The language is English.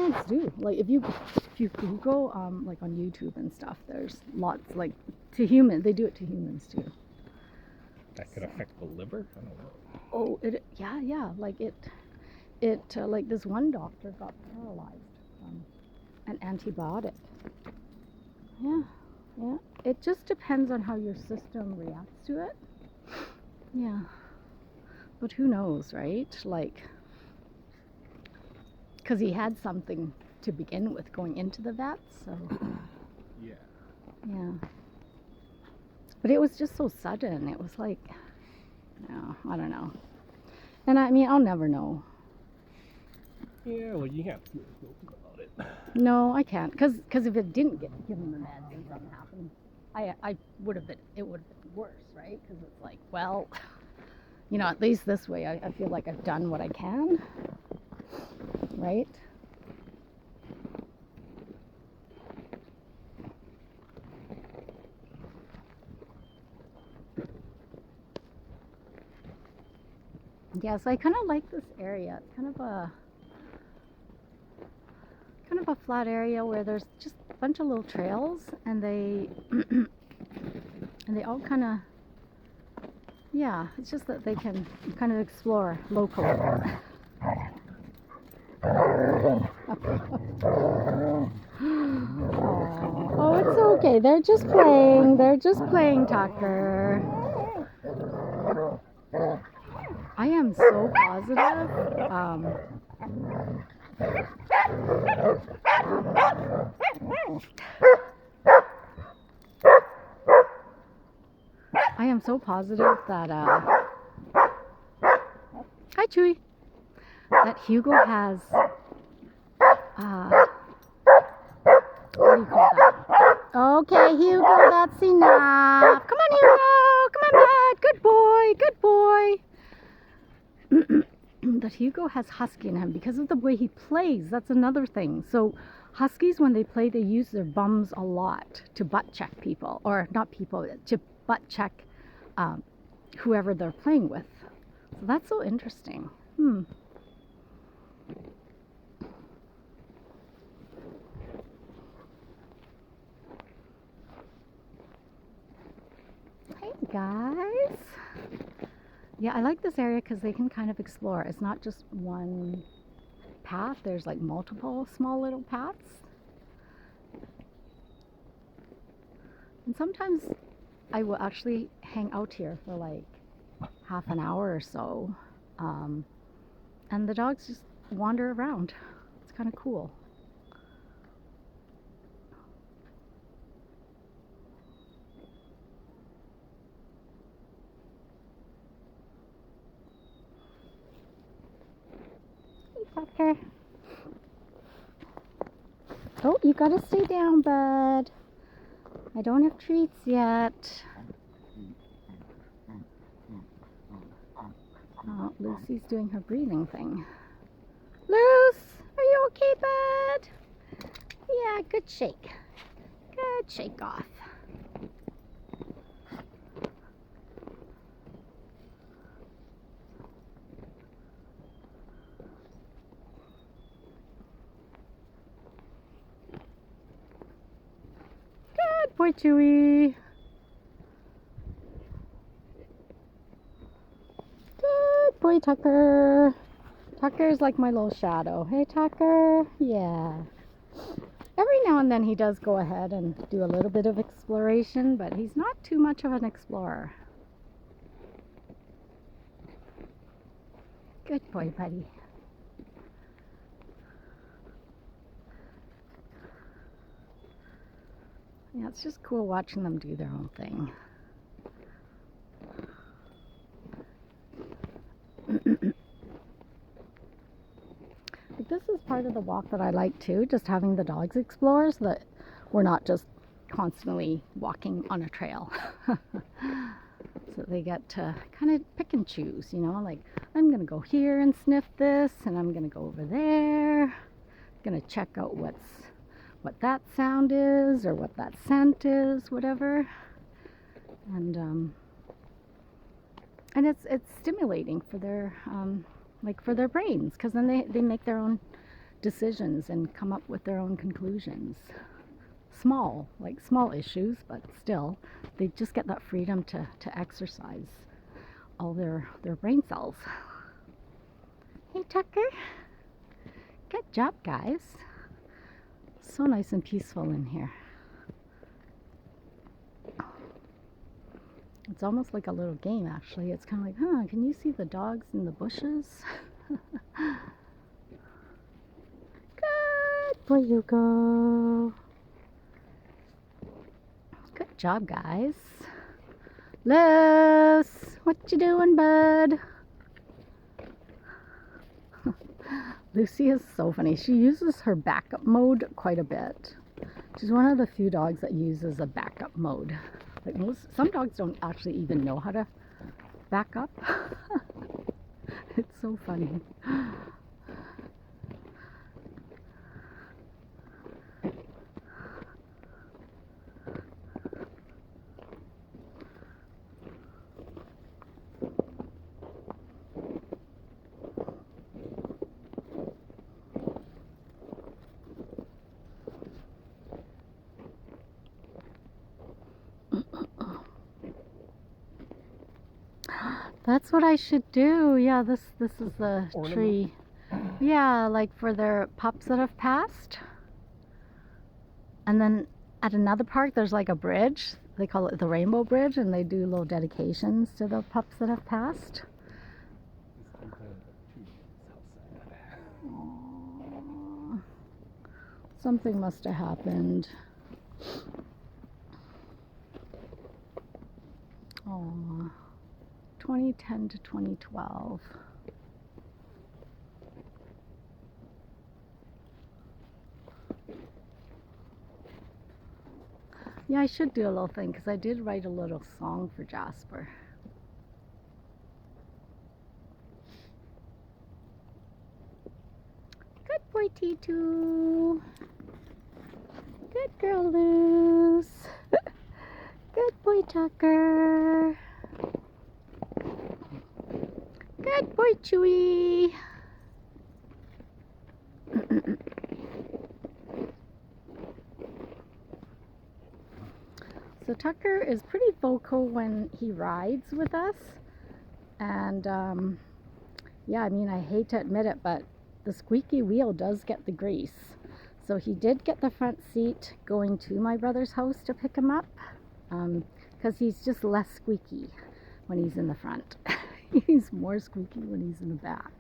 meds do. Like if you Google like on YouTube and stuff, there's lots like to humans. They do it to humans too. That could affect the liver? I don't know. Oh, yeah. Like it like this one doctor got paralyzed from an antibiotic. Yeah. It just depends on how your system reacts to it. Yeah. But who knows, right? Like, because he had something to begin with going into the vet, so. Yeah. But it was just so sudden. It was like, no, I don't know. And I mean, I'll never know. Yeah, well, you can't feel open about it. No, I can't. Because if it didn't give him the meds and something happened, it would have been worse, right? Because it's like, well, you know, at least this way, I feel like I've done what I can, right? Yeah, so I kind of like this area. It's kind of a flat area where there's just a bunch of little trails, and they all kind of, yeah, it's just that they can kind of explore locally. Oh, it's okay. They're just playing. Tucker. I am so positive. I am so positive that hi Chewy, that Hugo has what do you call that? Okay, Hugo, that's enough. Come on, Hugo. Come on, bud. Good boy. That Hugo has husky in him because of the way he plays. That's another thing. So huskies, when they play, they use their bums a lot to butt check people, or not people, to butt check whoever they're playing with. So that's so interesting. Hey guys. Yeah, I like this area because they can kind of explore. It's not just one path. There's like multiple small little paths. And sometimes I will actually hang out here for like half an hour or so. And the dogs just wander around. It's kind of cool. Hey, Tucker. Oh, you gotta stay down, bud. I don't have treats yet. Oh, Lucy's doing her breathing thing. Luce, are you okay, bud? Yeah, good shake. Good shake off. Good boy, Chewy. Good boy, Tucker. Tucker's like my little shadow. Hey, Tucker. Yeah. Every now and then he does go ahead and do a little bit of exploration, but he's not too much of an explorer. Good boy, buddy. Yeah, it's just cool watching them do their own thing. But this is part of the walk that I like too, just having the dogs explore so that we're not just constantly walking on a trail. So they get to kind of pick and choose, you know, like I'm going to go here and sniff this, and I'm going to go over there. Going to check out what that sound is, or what that scent is, whatever. And it's stimulating for their for their brains, because then they make their own decisions and come up with their own conclusions. Small issues, but still, they just get that freedom to exercise all their brain cells. Hey, Tucker. Good job, guys. So nice and peaceful in here. It's almost like a little game, actually. It's kind of like, can you see the dogs in the bushes? Good boy, Hugo. Good job, guys. Liz, what you doing, bud? Lucy is so funny. She uses her backup mode quite a bit. She's one of the few dogs that uses a backup mode. Like some dogs don't actually even know how to back up. It's so funny. That's what I should do. Yeah, this is the Ornament. tree. Yeah, like for their pups that have passed. And then at another park, there's like a bridge. They call it the Rainbow Bridge, and they do little dedications to the pups that have passed. Aww. Something must have happened. Aww. 2010 to 2012. Yeah, I should do a little thing because I did write a little song for Jasper. Good boy, Titou. Good girl, Luz. Good boy, Tukker. Good boy, Chewy. So Tucker is pretty vocal when he rides with us. And yeah, I mean, I hate to admit it, but the squeaky wheel does get the grease. So he did get the front seat going to my brother's house to pick him up, because he's just less squeaky when he's in the front. He's more squeaky when he's in the back.